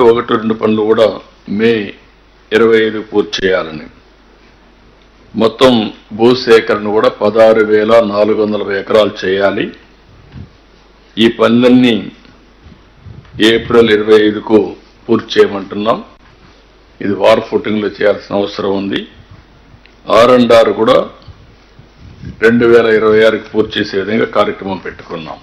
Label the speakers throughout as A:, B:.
A: 1-2 పనులు కూడా మే 25 పూర్తి చేయాలని, మొత్తం భూసేకరణ కూడా 16,440 ఎకరాలు చేయాలి. ఈ పనులన్నీ ఏప్రిల్ 25కు పూర్తి చేయమంటున్నాం. ఇది వార్ ఫుటింగ్లో చేయాల్సిన అవసరం ఉంది. R&R కూడా 2026కి పూర్తి చేసే విధంగా కార్యక్రమం పెట్టుకున్నాం.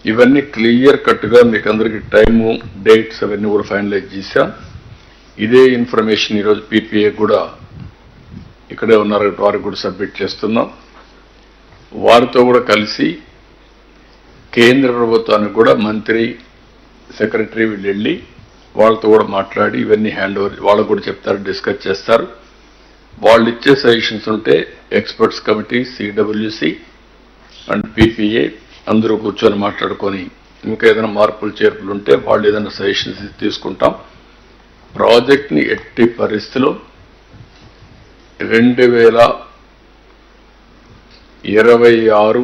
A: ఇవన్నీ క్లియర్ కట్గా మీకు అందరికీ టైము, డేట్స్ అవన్నీ కూడా ఫైనలైజ్ చేశాం. ఇదే ఇన్ఫర్మేషన్ ఈరోజు PPA కూడా ఇక్కడే ఉన్నారు, వారికి కూడా సబ్మిట్ చేస్తున్నాం. వారితో కూడా కలిసి కేంద్ర ప్రభుత్వానికి కూడా మంత్రి, సెక్రటరీ వీళ్ళు వెళ్ళి వాళ్ళతో కూడా మాట్లాడి ఇవన్నీ హ్యాండ్ ఓవర్ వాళ్ళకు కూడా చెప్తారు, డిస్కస్ చేస్తారు. వాళ్ళు ఇచ్చే సజెషన్స్ ఉంటే experts committee, CWC and PPA అందరూ కూర్చొని మాట్లాడుకొని ఇంకా ఏదైనా మార్పులు చేర్పులు ఉంటే వాళ్ళు ఏదైనా సజెషన్స్ తీసుకుంటాం. ప్రాజెక్ట్ని ఎట్టి పరిస్థితిలో 2026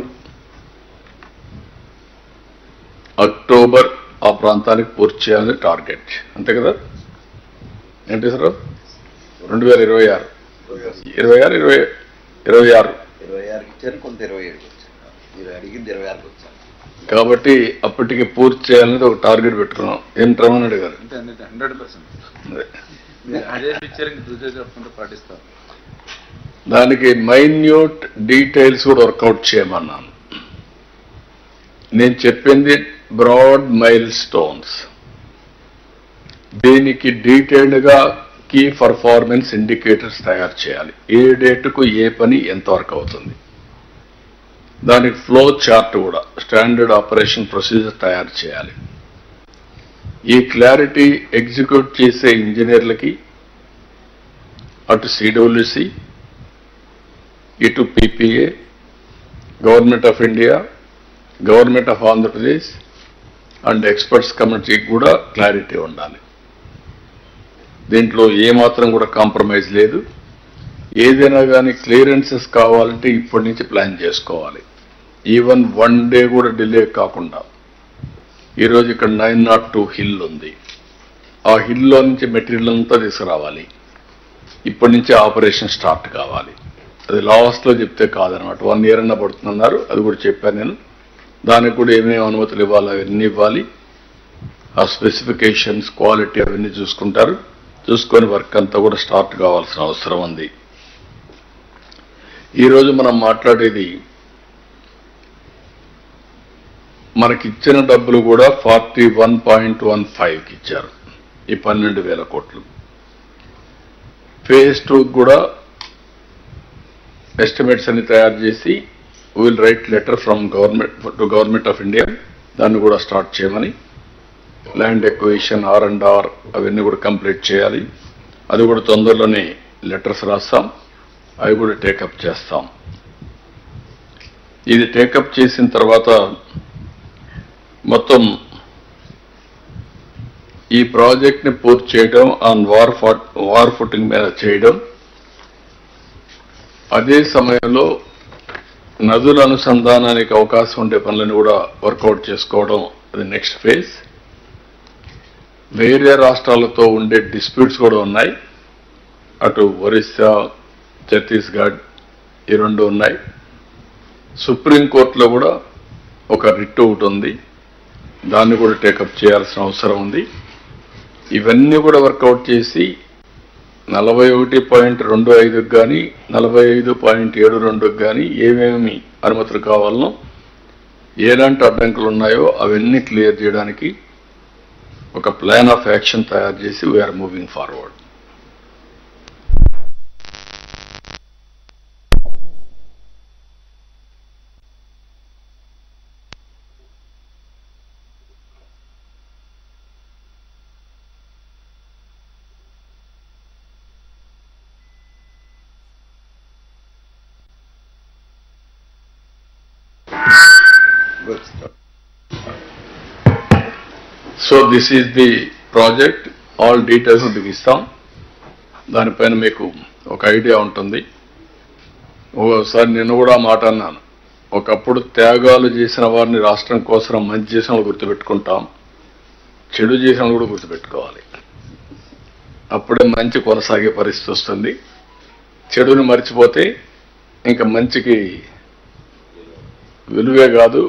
A: అక్టోబర్ ఆ ప్రాంతానికి పూర్తి చేయాలని టార్గెట్. అంతే కదా? ఏంటి సార్? 2026 కాబట్టి అప్పటికి పూర్తి చేయాలనేది ఒక టార్గెట్ పెట్టుకున్నాం. ఏం రమణారెడ్డి గారు?
B: 100%
A: దానికి మైన్యూట్ డీటెయిల్స్ కూడా వర్కౌట్ చేయమన్నాను. నేను చెప్పింది బ్రాడ్ మైల్ స్టోన్స్. దీనికి డీటెయిల్డ్గా కీ పర్ఫార్మెన్స్ ఇండికేటర్స్ తయారు చేయాలి. ఏ డేటుకు ఏ పని ఎంతవరకు అవుతుంది, దానికి ఫ్లో చార్ట్ కూడా, స్టాండర్డ్ ఆపరేషన్ ప్రొసీజర్ తయారు చేయాలి. ఈ క్లారిటీ ఎగ్జిక్యూట్ చేసే ఇంజనీర్లకి, అటు CWC, ఇటు PPA, government of India, government of Andhra Pradesh and experts కమిటీకి కూడా క్లారిటీ ఉండాలి. దీంట్లో ఏమాత్రం కూడా కాంప్రమైజ్ లేదు. ఏదైనా కానీ క్లియరెన్సెస్ కావాలంటే ఇప్పటి నుంచి ప్లాన్ చేసుకోవాలి. ఈవెన్ 1 డే కూడా డిలే కాకుండా. ఈరోజు ఇక్కడ 902 హిల్ ఉంది. ఆ హిల్లో నుంచి మెటీరియల్ అంతా తీసుకురావాలి. ఇప్పటి నుంచి ఆపరేషన్ స్టార్ట్ కావాలి. అది లాస్ట్లో చెప్తే కాదనమాట. 1 year అన్నా పడుతుందన్నారు. అది కూడా చెప్పాను నేను. దానికి కూడా ఏమేమి అనుమతులు ఇవ్వాలి అవన్నీ ఇవ్వాలి. ఆ స్పెసిఫికేషన్స్, క్వాలిటీ అవన్నీ చూసుకుంటారు. చూసుకొని వర్క్ అంతా కూడా స్టార్ట్ కావాల్సిన అవసరం ఉంది. ఈరోజు మనం మాట్లాడేది, మనకిచ్చిన డబ్బులు కూడా 41.15కి ఇచ్చారు. ఈ 12,000 కోట్లు. phase 2 కూడా ఎస్టిమేట్స్ అన్ని తయారు చేసి will write letter from government of India. దాన్ని కూడా స్టార్ట్ చేయమని, ల్యాండ్ ఎక్విజిషన్, R&R అవన్నీ కూడా కంప్లీట్ చేయాలి. అది కూడా తొందరలోనే లెటర్స్ రాస్తాం. అవి కూడా టేకప్ చేస్తాం. ఇది టేకప్ చేసిన తర్వాత మొత్తం ఈ ప్రాజెక్ట్ని పూర్తి చేయడం, ఆన్ వార్ ఫుటింగ్ మీద చేయడం, అదే సమయంలో నదుల అనుసంధానానికి అవకాశం ఉండే పనులను కూడా వర్కౌట్ చేసుకోవడం, అది నెక్స్ట్ ఫేజ్. వేరే రాష్ట్రాలతో ఉండే డిస్ప్యూట్స్ కూడా ఉన్నాయి. అటు ఒరిస్సా, ఛత్తీస్గఢ్ ఈ 2 ఉన్నాయి. సుప్రీంకోర్టులో కూడా ఒక రిట్ ఒకటి ఉంది. దాన్ని కూడా టేకప్ చేయాల్సిన అవసరం ఉంది. ఇవన్నీ కూడా వర్కౌట్ చేసి 41.25కి కానీ 45.72కి కానీ ఏమేమి అనుమతులు కావాలనో, ఎలాంటి అడ్డంకులు ఉన్నాయో అవన్నీ క్లియర్ చేయడానికి ఒక ప్లాన్ ఆఫ్ యాక్షన్ తయారు చేసి we're moving forward. So this is the project. All details మీకు ఇస్తాం. దానిపైన మీకు ఒక ఐడియా ఉంటుంది. ఒకసారి నేను కూడా మాట అన్నాను, ఒకప్పుడు త్యాగాలు చేసిన వారిని రాష్ట్రం కోసం మంచి చేసిన వాళ్ళు గుర్తుపెట్టుకుంటాం. చెడు చేసిన కూడా గుర్తుపెట్టుకోవాలి. అప్పుడే మంచి కొనసాగే పరిస్థితి వస్తుంది. చెడుని మర్చిపోతే ఇంకా మంచికి విలువే కాదు,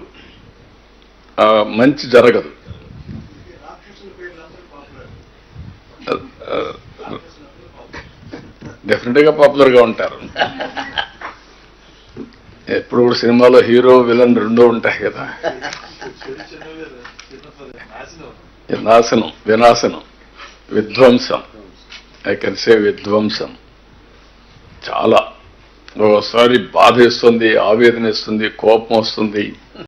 A: మంచి జరగదు. డెఫినెట్గా పాపులర్గా ఉంటారు. ఎప్పుడు కూడా సినిమాలో హీరో విలన్ రెండూ ఉంటాయి కదా. నాశనం, వినాశనం, విధ్వంసం. ఐ కెన్ సే విధ్వంసం. చాలా ఒకసారి బాధ ఇస్తుంది, ఆవేదన ఇస్తుంది, కోపం వస్తుంది.